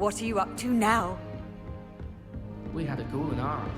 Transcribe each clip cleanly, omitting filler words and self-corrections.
What are you up to now? We had a go in our day.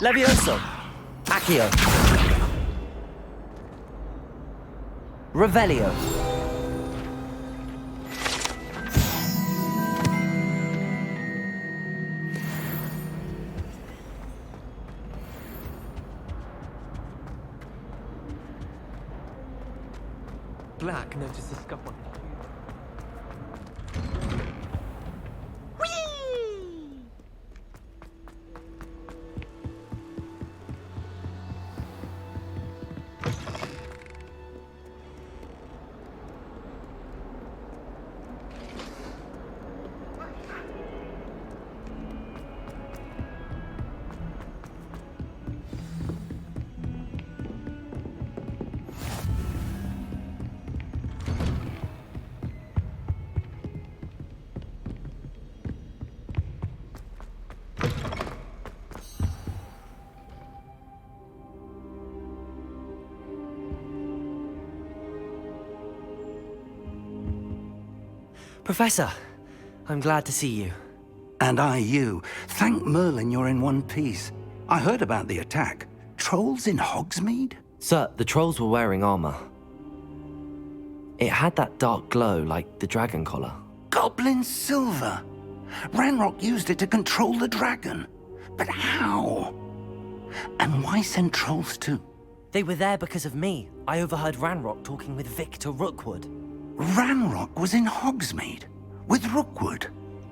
Levioso. Accio. Revelio. Black notices scuffle. Professor, I'm glad to see you. And I you. Thank Merlin you're in one piece. I heard about the attack. Trolls in Hogsmeade? Sir, the trolls were wearing armor. It had that dark glow like the dragon collar. Goblin silver. Ranrock used it to control the dragon. But how? And why send trolls too? They were there because of me. I overheard Ranrock talking with Victor Rookwood. Ranrock was in Hogsmeade with Rookwood.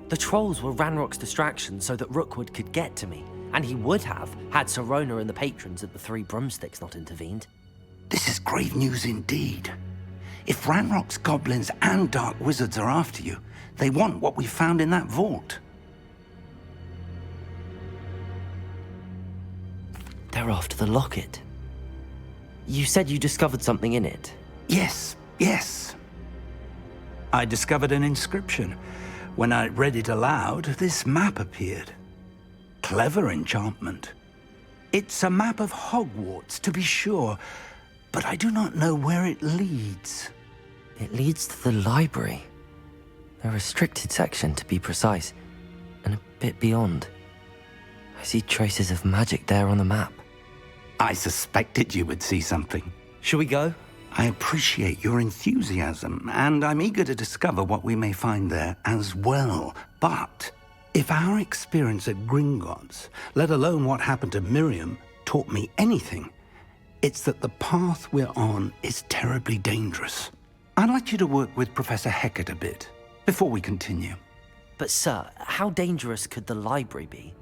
The trolls were Ranrock's distraction so that Rookwood could get to me. And he would have, had Sirona and the patrons at the Three Broomsticks not intervened. This is grave news indeed. If Ranrock's goblins and dark wizards are after you, they want what we found in that vault. They're after the locket. You said you discovered something in it. Yes. I discovered an inscription. When I read it aloud, this map appeared. Clever enchantment. It's a map of Hogwarts, to be sure, but I do not know where it leads. It leads to the library. A restricted section, to be precise, and a bit beyond. I see traces of magic there on the map. I suspected you would see something. Shall we go? I appreciate your enthusiasm, and I'm eager to discover what we may find there as well. But if our experience at Gringotts, let alone what happened to Miriam, taught me anything, it's that the path we're on is terribly dangerous. I'd like you to work with Professor Hecat a bit before we continue. But sir, how dangerous could the library be?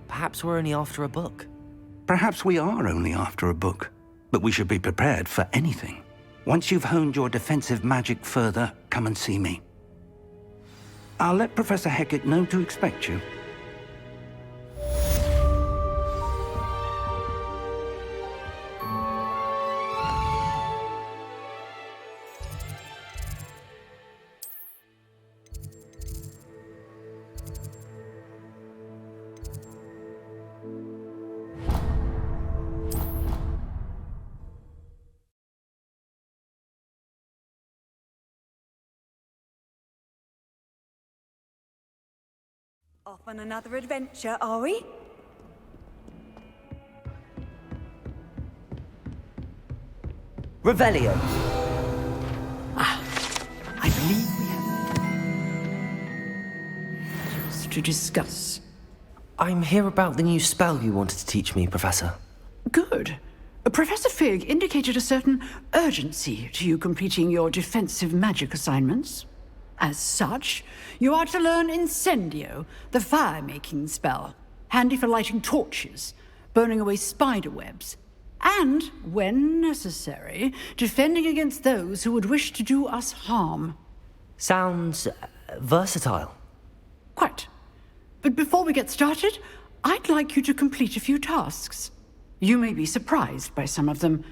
Perhaps we're only after a book. Perhaps we are only after a book, but we should be prepared for anything. Once you've honed your defensive magic further, come and see me. I'll let Professor Hecat know to expect you. Off on another adventure, are we? Revelio. I believe we have matters to discuss. I'm here about the new spell you wanted to teach me, Professor. Good. Professor Fig indicated a certain urgency to you completing your defensive magic assignments. As such, you are to learn Incendio, the fire-making spell, handy for lighting torches, burning away spider webs, and, when necessary, defending against those who would wish to do us harm. Sounds versatile. Quite. But before we get started, I'd like you to complete a few tasks. You may be surprised by some of them.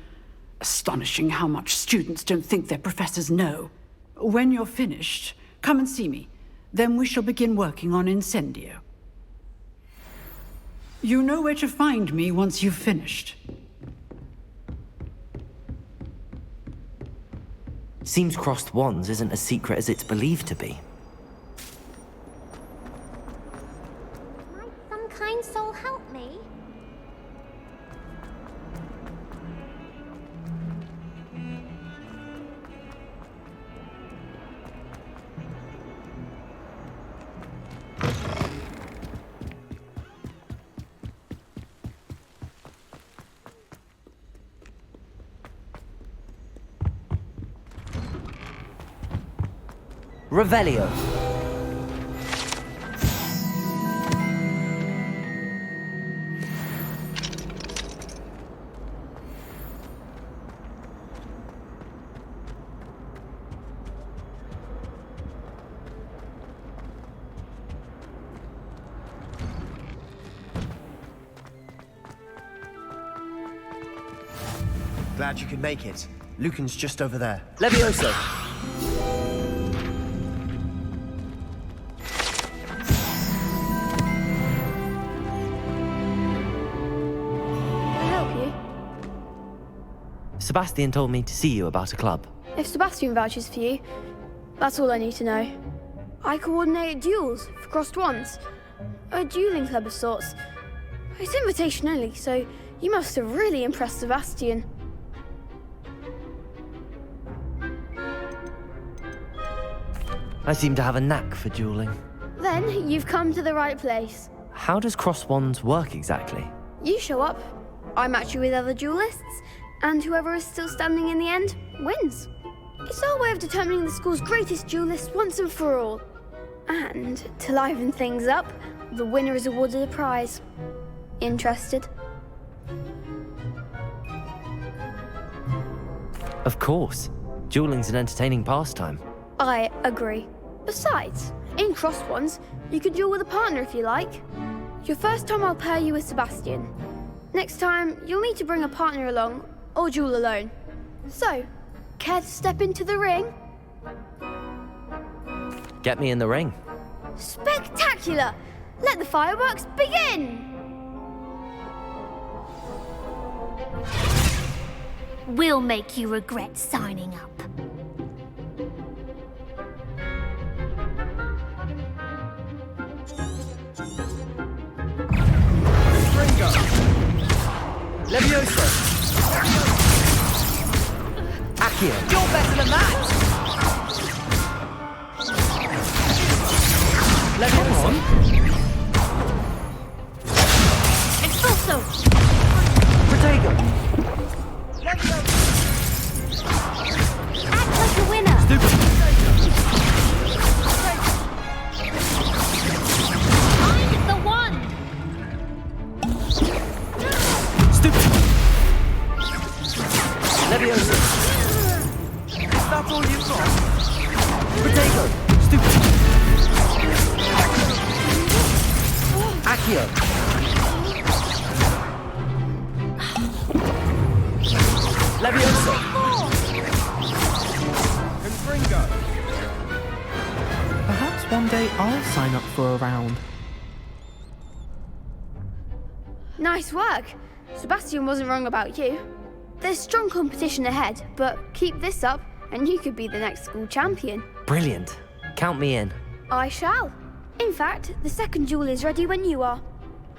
Astonishing how much students don't think their professors know. When you're finished, come and see me. Then we shall begin working on Incendio. You know where to find me once you've finished. Seems crossed wands isn't as secret as it's believed to be. Might some kind soul help me? Revelio. Glad you could make it. Lucan's just over there. Levioso. Sebastian told me to see you about a club. If Sebastian vouches for you, that's all I need to know. I coordinate duels for crossed wands. A dueling club of sorts. It's invitation only, so you must have really impressed Sebastian. I seem to have a knack for dueling. Then you've come to the right place. How does crossed wands work exactly? You show up, I match you with other duelists, and whoever is still standing in the end wins. It's our way of determining the school's greatest duelist once and for all. And to liven things up, the winner is awarded a prize. Interested? Of course. Dueling's an entertaining pastime. I agree. Besides, in crossed wands, you can duel with a partner if you like. Your first time I'll pair you with Sebastian. Next time, you'll need to bring a partner along, or duel alone. So, care to step into the ring? Get me in the ring. Spectacular! Let the fireworks begin! We'll make you regret signing up. Levioso! Accio! You're better than that! Levioso! Expulso! Protego! Act like a winner! Find the one! Levioso! That's all you've got? Protego! Stupid! Accio! Levioso! Confringo! Perhaps one day I'll sign up for a round. Nice work. Sebastian wasn't wrong about you. There's strong competition ahead, but keep this up and you could be the next school champion. Brilliant. Count me in. I shall. In fact, the second duel is ready when you are.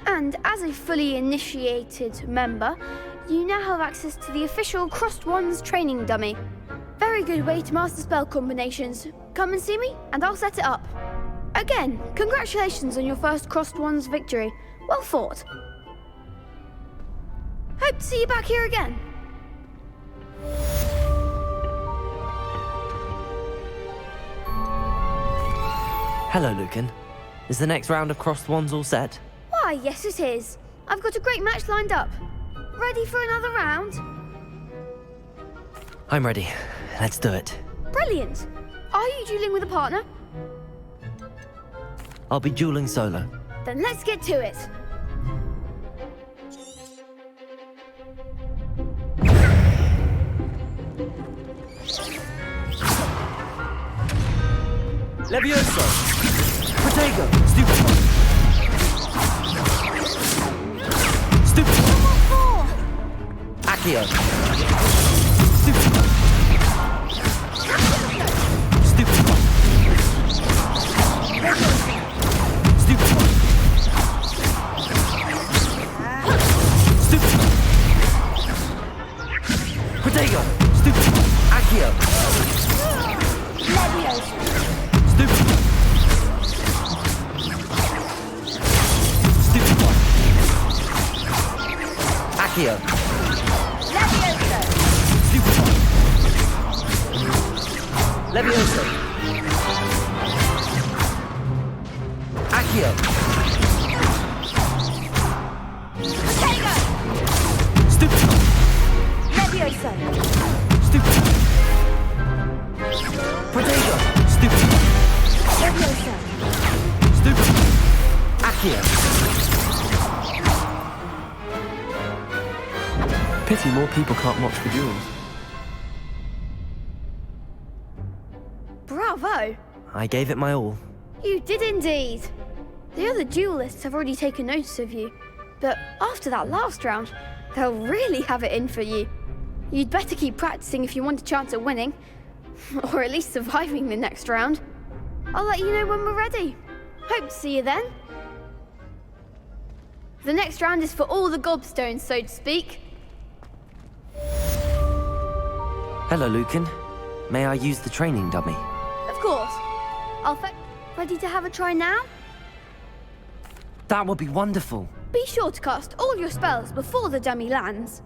And as a fully initiated member, you now have access to the official Crossed Wands training dummy. Very good way to master spell combinations. Come and see me, and I'll set it up. Again, congratulations on your first Crossed Wands victory. Well fought. Hope to see you back here again. Hello, Lucan. Is the next round of crossed wands all set? Why, yes it is. I've got a great match lined up. Ready for another round? I'm ready. Let's do it. Brilliant. Are you dueling with a partner? I'll be dueling solo. then let's get to it. Levioso! Protego! Stupid one! Stupid one! Accio! Stupid one! Stupid one! Stupid one! Stupid one! Protego! Stupid one! Accio! Leviosa! Stupid one! Stupid one! Accio! Leviosa! Stupid one! Levioso! Accio! Protego! Stupid one! Leviosa! Stupid one! Protego! Stupid one! Leviosa! Stupid one! Accio! Pity more people can't watch the duels. Bravo! I gave it my all. You did indeed. The other duelists have already taken notice of you, but after that last round, they'll really have it in for you. You'd better keep practicing if you want a chance at winning, or at least surviving the next round. I'll let you know when we're ready. Hope to see you then. The next round is for all the gobstones, so to speak. Hello, Lucan. May I use the training dummy? Of course. Ready to have a try now? That would be wonderful. Be sure to cast all your spells before the dummy lands.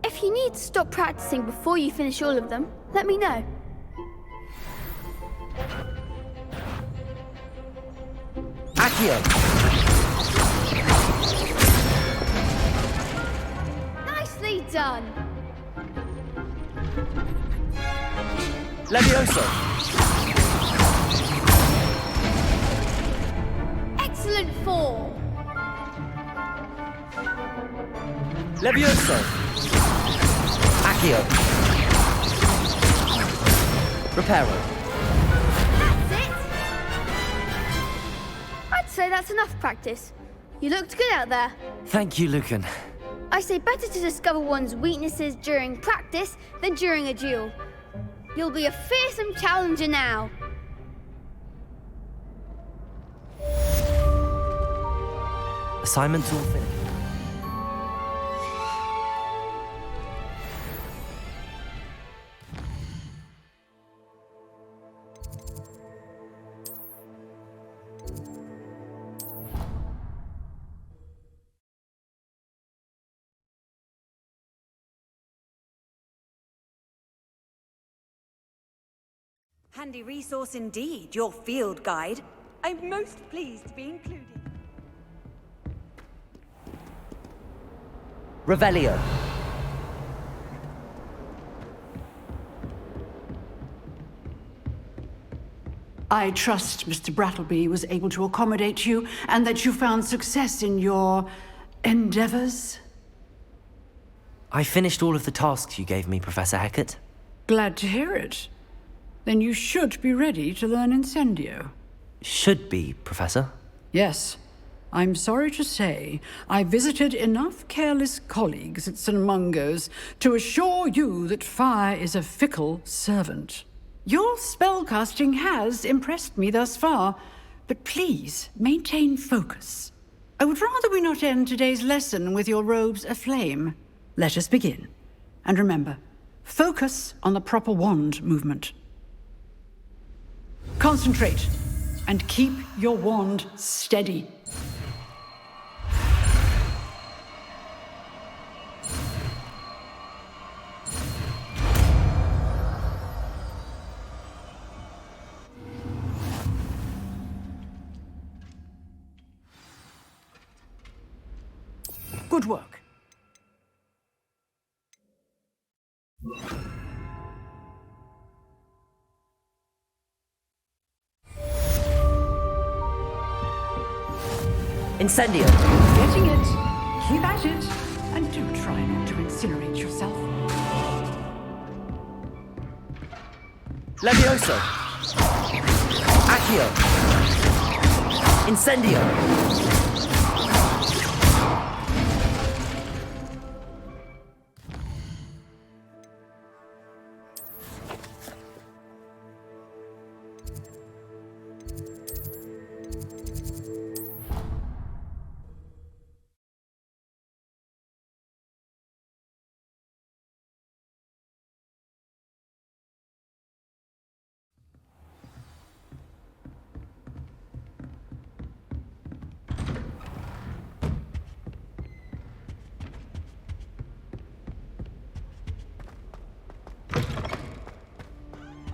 If you need to stop practicing before you finish all of them, let me know. Accio! Nicely done. Levioso! Excellent form. Levioso! Accio! Reparo! That's it. I'd say that's enough practice. You looked good out there. Thank you, Lucan. I say better to discover one's weaknesses during practice than during a duel. You'll be a fearsome challenger now. Assignment's all finished. Handy resource indeed, your field guide. I'm most pleased to be included. Revelio. I trust Mr. Brattleby was able to accommodate you and that you found success in your endeavors. I finished all of the tasks you gave me, Professor Hecat. Glad to hear it. Then you should be ready to learn Incendio. Should be, Professor. Yes. I'm sorry to say, I visited enough careless colleagues at St. Mungo's to assure you that fire is a fickle servant. Your spellcasting has impressed me thus far, but please maintain focus. I would rather we not end today's lesson with your robes aflame. Let us begin. And remember, focus on the proper wand movement. Concentrate, and keep your wand steady. Good work. Incendio! Getting it. Keep at it. And do try not to incinerate yourself. Levioso! Accio! Incendio!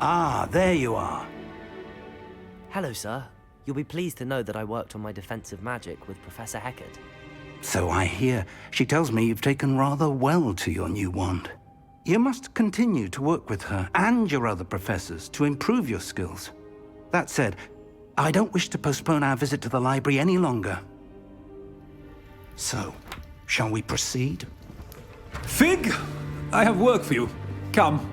Ah, there you are. Hello, sir. You'll be pleased to know that I worked on my defensive magic with Professor Heckard. So I hear. She tells me you've taken rather well to your new wand. You must continue to work with her and your other professors to improve your skills. That said, I don't wish to postpone our visit to the library any longer. So, shall we proceed? Fig! I have work for you. Come.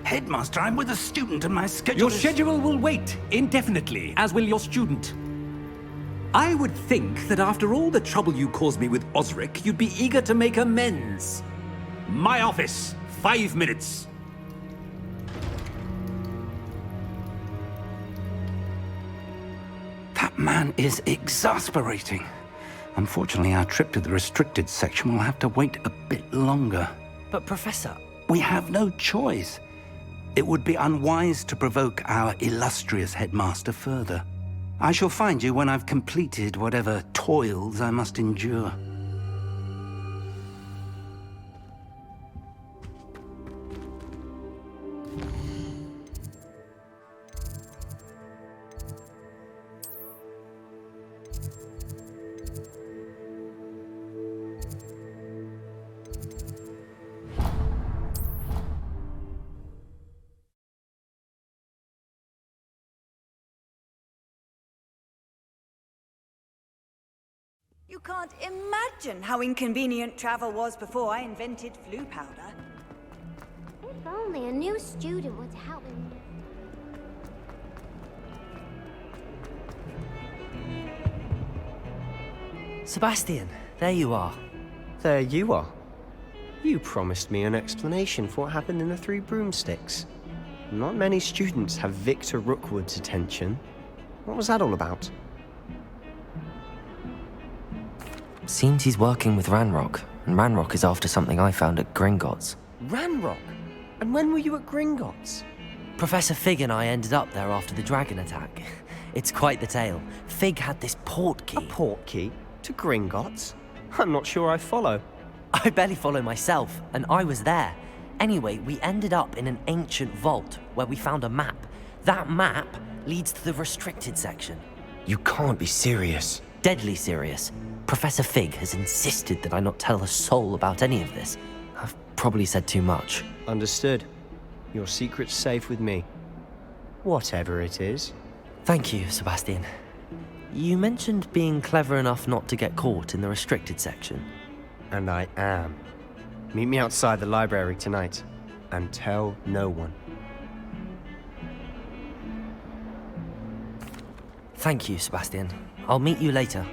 Headmaster, I'm with a student and my schedule Your is... schedule will wait indefinitely, as will your student. I would think that after all the trouble you caused me with Osric, you'd be eager to make amends. My office, 5 minutes. That man is exasperating. Unfortunately, our trip to the restricted section will have to wait a bit longer. But, Professor... We have no choice. It would be unwise to provoke our illustrious headmaster further. I shall find you when I've completed whatever toils I must endure. You can't imagine how inconvenient travel was before I invented flu powder. If only a new student would help me. Sebastian, there you are. There you are. You promised me an explanation for what happened in the Three Broomsticks. Not many students have Victor Rookwood's attention. What was that all about? Seems he's working with Ranrock, and Ranrock is after something I found at Gringotts. Ranrock? And when were you at Gringotts? Professor Fig and I ended up there after the dragon attack. It's quite the tale. Fig had this port key. A port key? To Gringotts? I'm not sure I follow. I barely follow myself, and I was there. Anyway, we ended up in an ancient vault where we found a map. That map leads to the restricted section. You can't be serious. Deadly serious. Professor Fig has insisted that I not tell a soul about any of this. I've probably said too much. Understood. Your secret's safe with me. Whatever it is. Thank you, Sebastian. You mentioned being clever enough not to get caught in the restricted section. And I am. Meet me outside the library tonight, and tell no one. Thank you, Sebastian. I'll meet you later.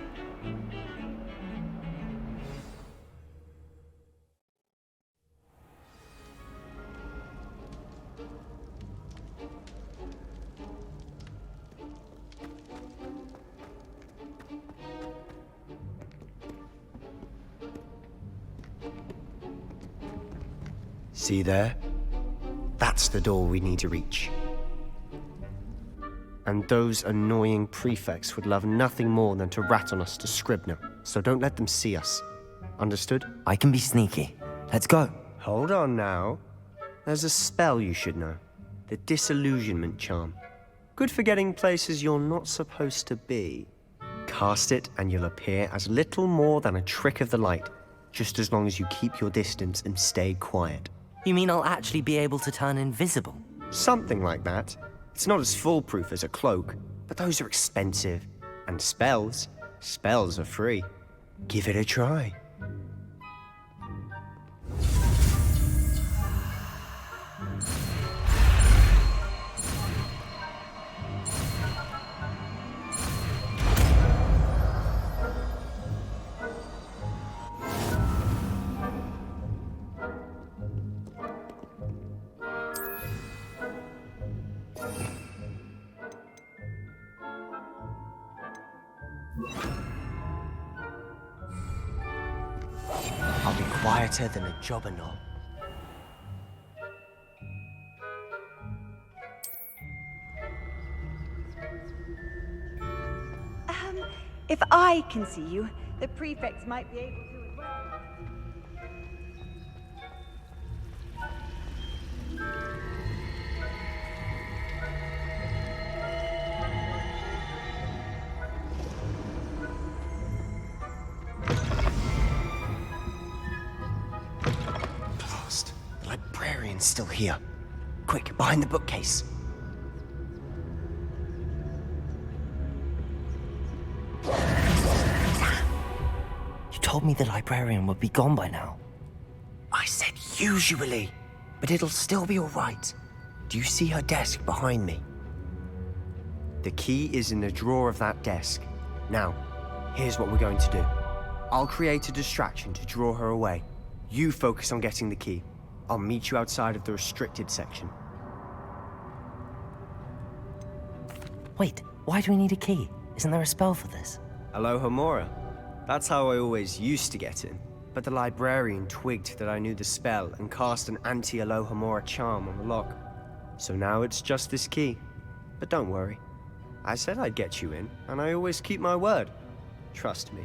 See there? That's the door we need to reach. And those annoying prefects would love nothing more than to rat on us to Scribner, so don't let them see us. Understood? I can be sneaky. Let's go. Hold on now. There's a spell you should know. The Disillusionment Charm. Good for getting places you're not supposed to be. Cast it and you'll appear as little more than a trick of the light, just as long as you keep your distance and stay quiet. You mean I'll actually be able to turn invisible? Something like that. It's not as foolproof as a cloak, but those are expensive. And spells Spells are free. Give it a try. I'll be quieter than a jobberknoll. If I can see you, the prefects might be able to as well. Blast. The librarian's still here. Quick, behind the bookcase. You told me the librarian would be gone by now. I said usually, but it'll still be all right. Do you see her desk behind me? The key is in the drawer of that desk. Now, here's what we're going to do. I'll create a distraction to draw her away. You focus on getting the key. I'll meet you outside of the restricted section. Wait, why do we need a key? Isn't there a spell for this? Alohomora. That's how I always used to get in. But the librarian twigged that I knew the spell and cast an anti-Alohomora charm on the lock. So now it's just this key. But don't worry. I said I'd get you in, and I always keep my word. Trust me.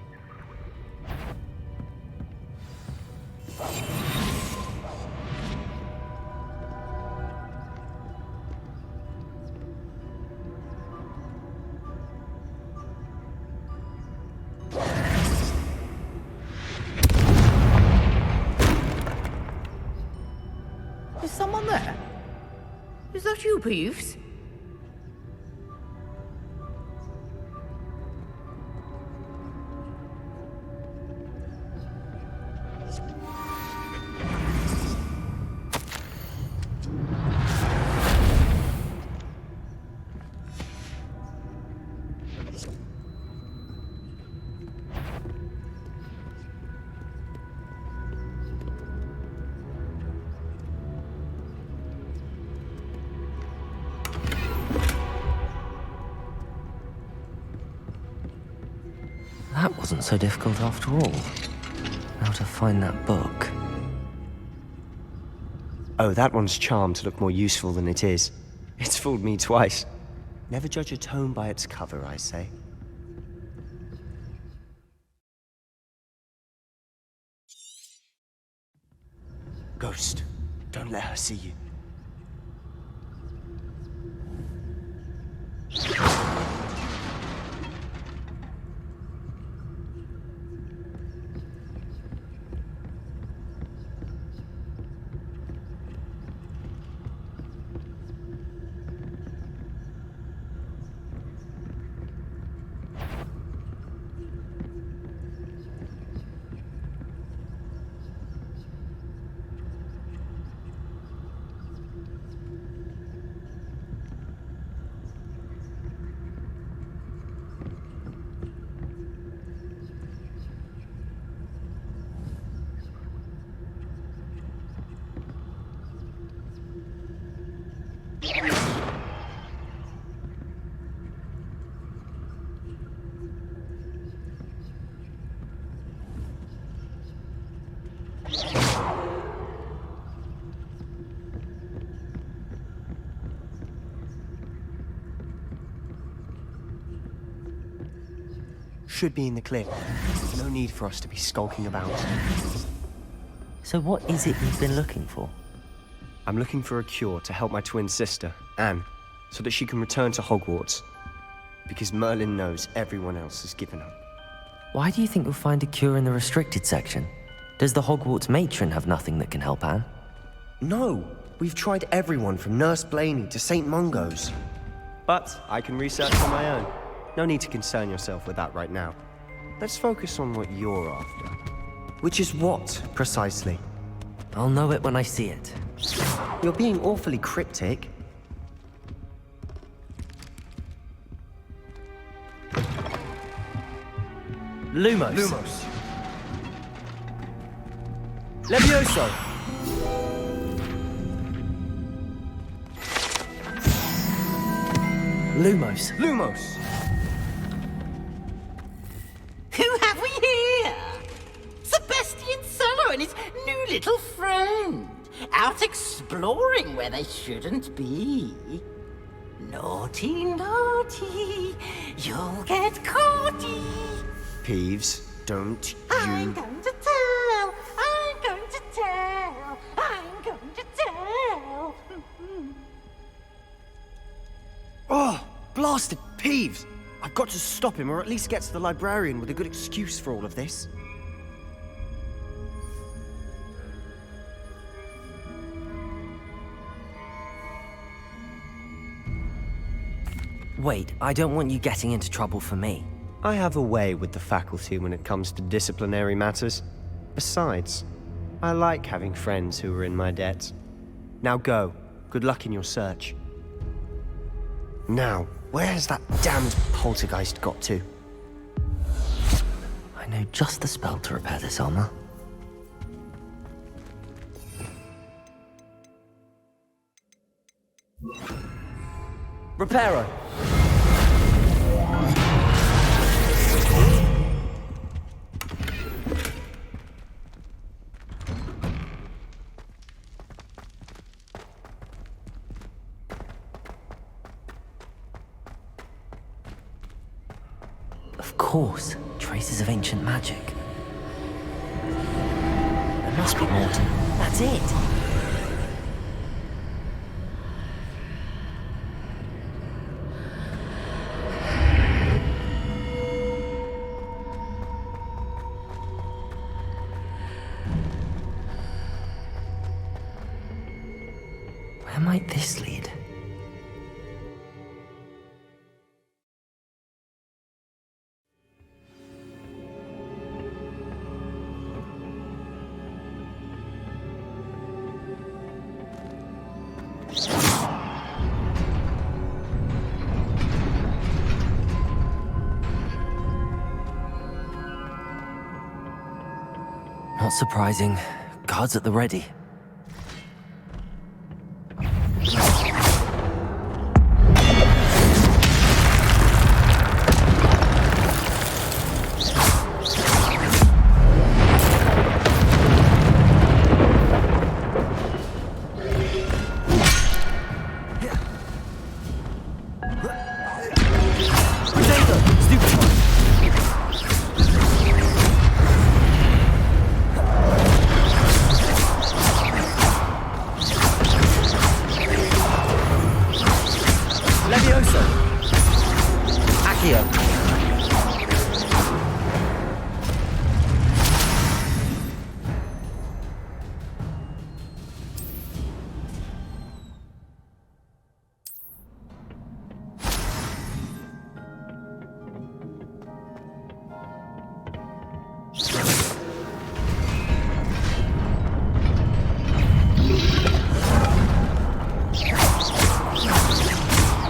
Is someone there? Is that you, Peeves? That wasn't so difficult after all. Now to find that book. Oh, that one's charmed to look more useful than it is. It's fooled me twice. Never judge a tome by its cover, I say. Ghost, don't let her see you. Should be in the clear. No need for us to be skulking about. So what is it you've been looking for? I'm looking for a cure to help my twin sister, Anne, so that she can return to Hogwarts. Because Merlin knows everyone else has given up. Why do you think you'll find a cure in the restricted section? Does the Hogwarts matron have nothing that can help Anne? No! We've tried everyone from Nurse Blaney to St. Mungo's. But I can research on my own. No need to concern yourself with that right now. Let's focus on what you're after. Which is what, precisely? I'll know it when I see it. You're being awfully cryptic. Lumos. Levioso. Lumos. Who have we here? Sebastian Solo and his new little friend. Out exploring where they shouldn't be. Naughty, naughty. You'll get caughty. Peeves, don't I'm you... going to tell. I'm going to tell. I'm going to tell. Oh, blasted Peeves! I've got to stop him, or at least get to the librarian with a good excuse for all of this. Wait, I don't want you getting into trouble for me. I have a way with the faculty when it comes to disciplinary matters. Besides, I like having friends who are in my debt. Now go. Good luck in your search. Now, where has that damned poltergeist got to? I know just the spell to repair this armor. Reparo. Of course, traces of ancient magic. There must be more to... That's it! Where might this lead? Not surprising. Guards at the ready.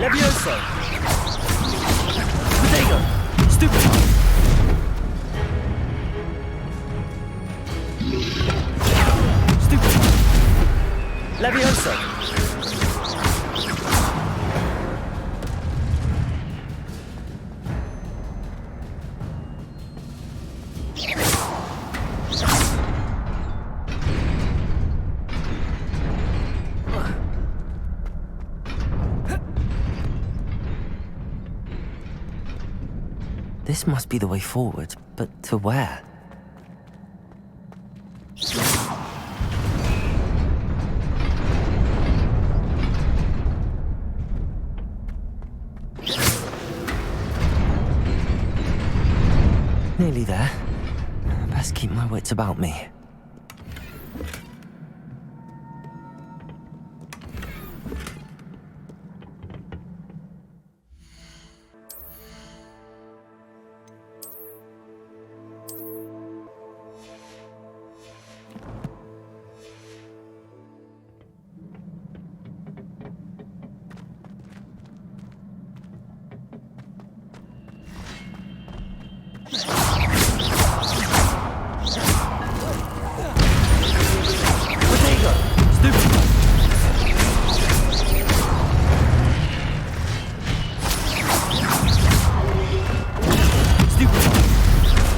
Levioso. Protego. Stupid. Stupid. Levioso. This must be the way forward, but to where? Nearly there. Best keep my wits about me.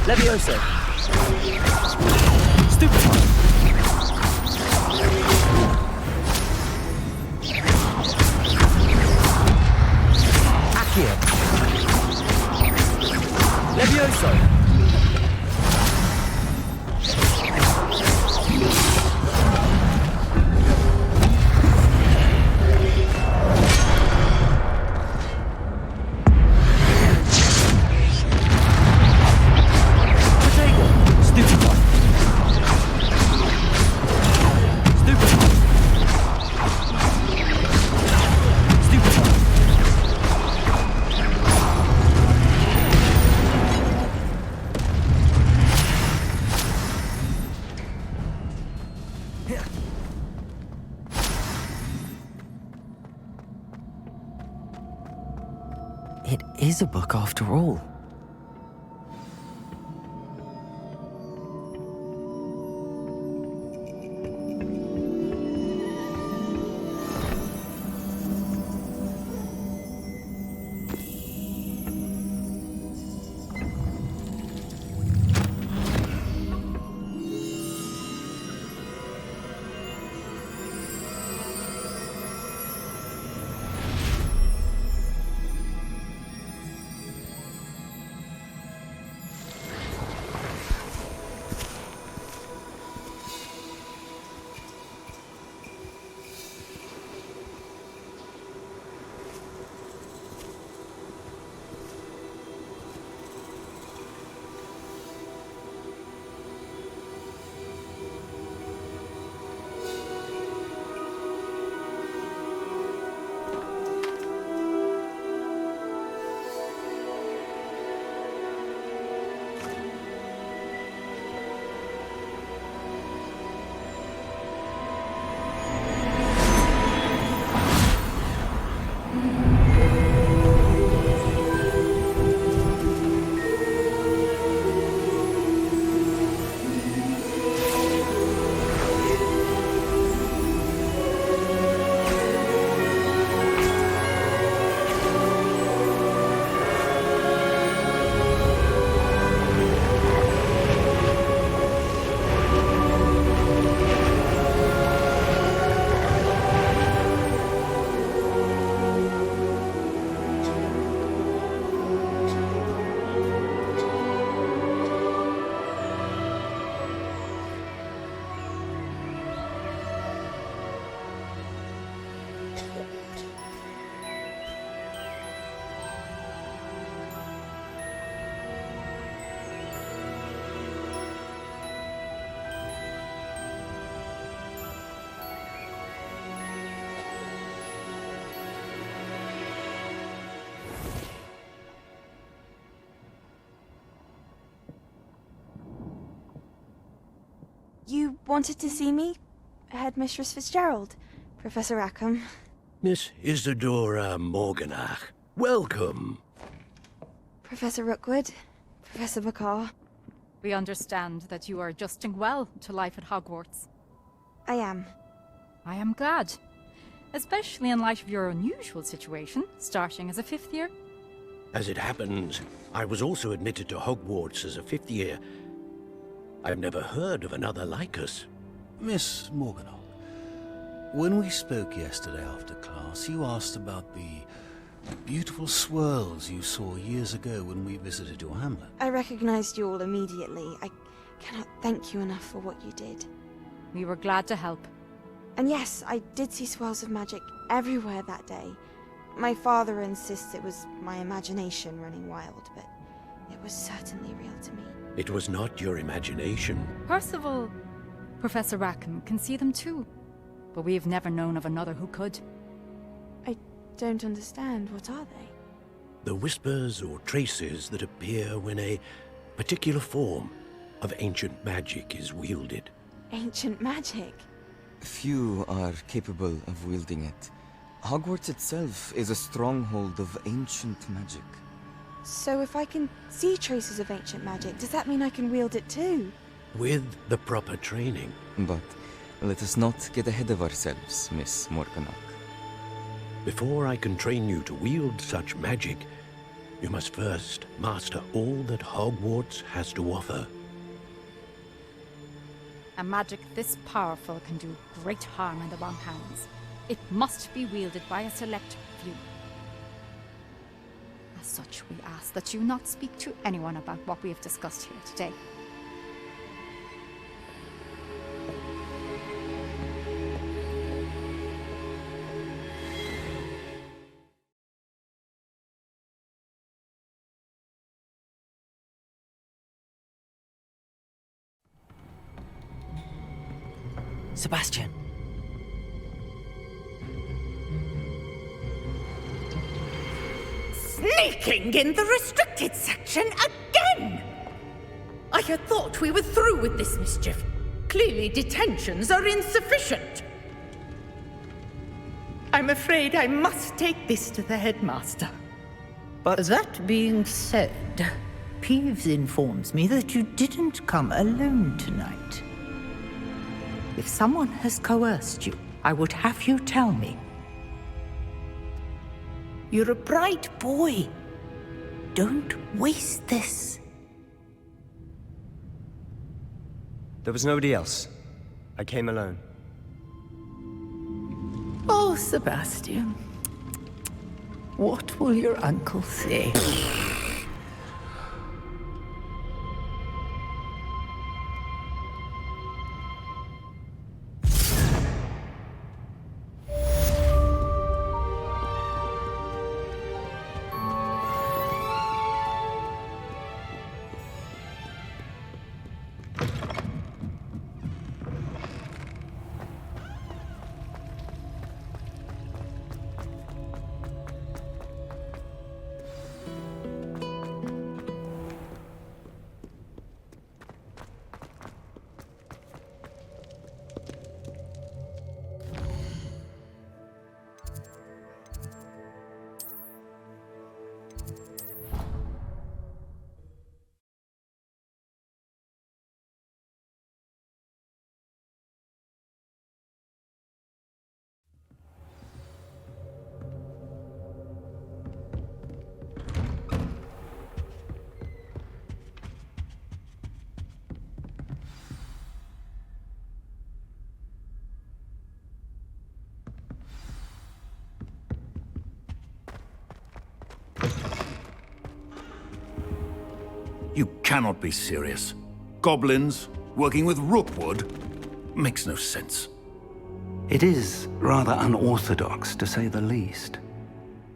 Levioso! Stupefy! Accio! Levioso! It is a book after all. You wanted to see me? Headmistress Fitzgerald, Professor Rackham. Miss Isadora Morganach, welcome. Professor Rookwood, Professor Bakar. We understand that you are adjusting well to life at Hogwarts. I am. I am glad. Especially in light of your unusual situation, starting as a 5th year. As it happens, I was also admitted to Hogwarts as a 5th year. I've never heard of another like us. Miss Morganach, when we spoke yesterday after class, you asked about the beautiful swirls you saw years ago when we visited your hamlet. I recognized you all immediately. I cannot thank you enough for what you did. We were glad to help. And yes, I did see swirls of magic everywhere that day. My father insists it was my imagination running wild, but it was certainly real to me. It was not your imagination. Percival, Professor Rackham can see them too. But we have never known of another who could. I don't understand. What are they? The whispers or traces that appear when a particular form of ancient magic is wielded. Ancient magic? Few are capable of wielding it. Hogwarts itself is a stronghold of ancient magic. So if I can see traces of ancient magic, does that mean I can wield it too? With the proper training. But let us not get ahead of ourselves, Miss Morganach. Before I can train you to wield such magic, You must first master all that Hogwarts has to offer. A magic this powerful can do great harm in the wrong hands. It must be wielded by a select few. As such, we ask that you not speak to anyone about what we have discussed here today. Sebastian. Sneaking in the restricted section again! I had thought we were through with this mischief. Clearly detentions are insufficient. I'm afraid I must take this to the headmaster. But that being said, Peeves informs me that you didn't come alone tonight. If someone has coerced you, I would have you tell me. You're a bright boy. Don't waste this. There was nobody else. I came alone. Oh, Sebastian. What will your uncle say? You cannot be serious. Goblins working with Rookwood makes no sense. It is rather unorthodox, to say the least.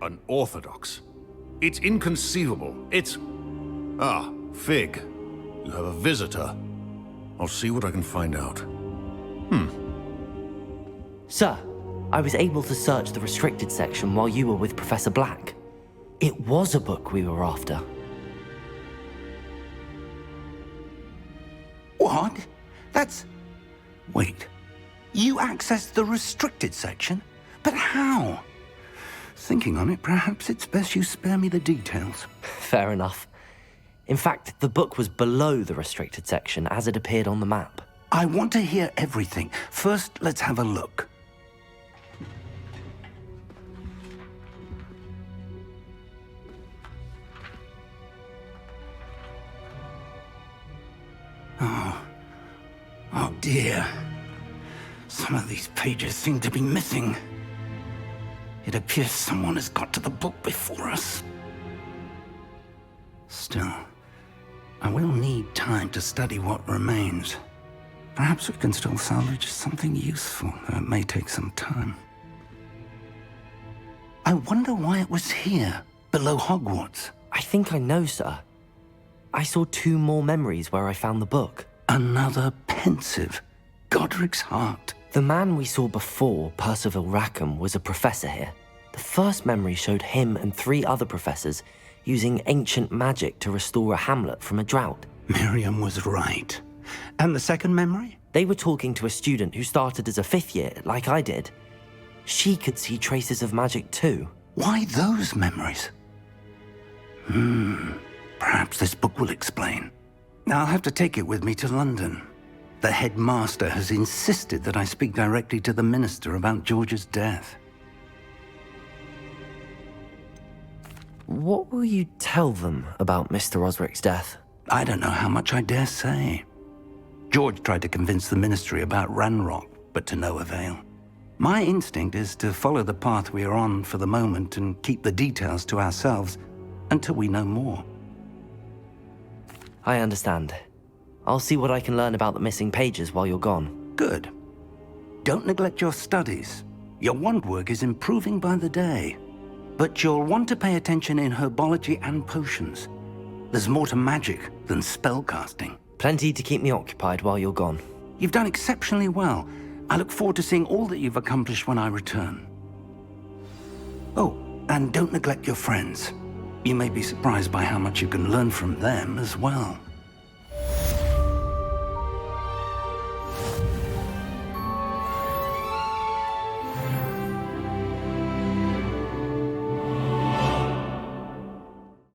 Unorthodox? It's inconceivable. It's... Ah, Fig. You have a visitor. I'll see what I can find out. Sir, I was able to search the restricted section while you were with Professor Black. It was a book we were after. What? That's... Wait. You accessed the restricted section? But how? Thinking on it, perhaps it's best you spare me the details. Fair enough. In fact, the book was below the restricted section as it appeared on the map. I want to hear everything. First, let's have a look. Oh dear. Some of these pages seem to be missing. It appears someone has got to the book before us. Still, I will need time to study what remains. Perhaps we can still salvage something useful, though it may take some time. I wonder why it was here, below Hogwarts. I think I know, sir. I saw 2 more memories where I found the book. Another pensive. Godric's heart. The man we saw before, Percival Rackham, was a professor here. The first memory showed him and 3 other professors using ancient magic to restore a hamlet from a drought. Miriam was right. And the second memory? They were talking to a student who started as a 5th year, like I did. She could see traces of magic too. Why those memories? Perhaps this book will explain. I'll have to take it with me to London. The headmaster has insisted that I speak directly to the minister about George's death. What will you tell them about Mr. Osric's death? I don't know how much I dare say. George tried to convince the Ministry about Ranrock, but to no avail. My instinct is to follow the path we are on for the moment and keep the details to ourselves until we know more. I understand. I'll see what I can learn about the missing pages while you're gone. Good. Don't neglect your studies. Your wand work is improving by the day. But you'll want to pay attention in herbology and potions. There's more to magic than spellcasting. Plenty to keep me occupied while you're gone. You've done exceptionally well. I look forward to seeing all that you've accomplished when I return. Oh, and don't neglect your friends. You may be surprised by how much you can learn from them as well.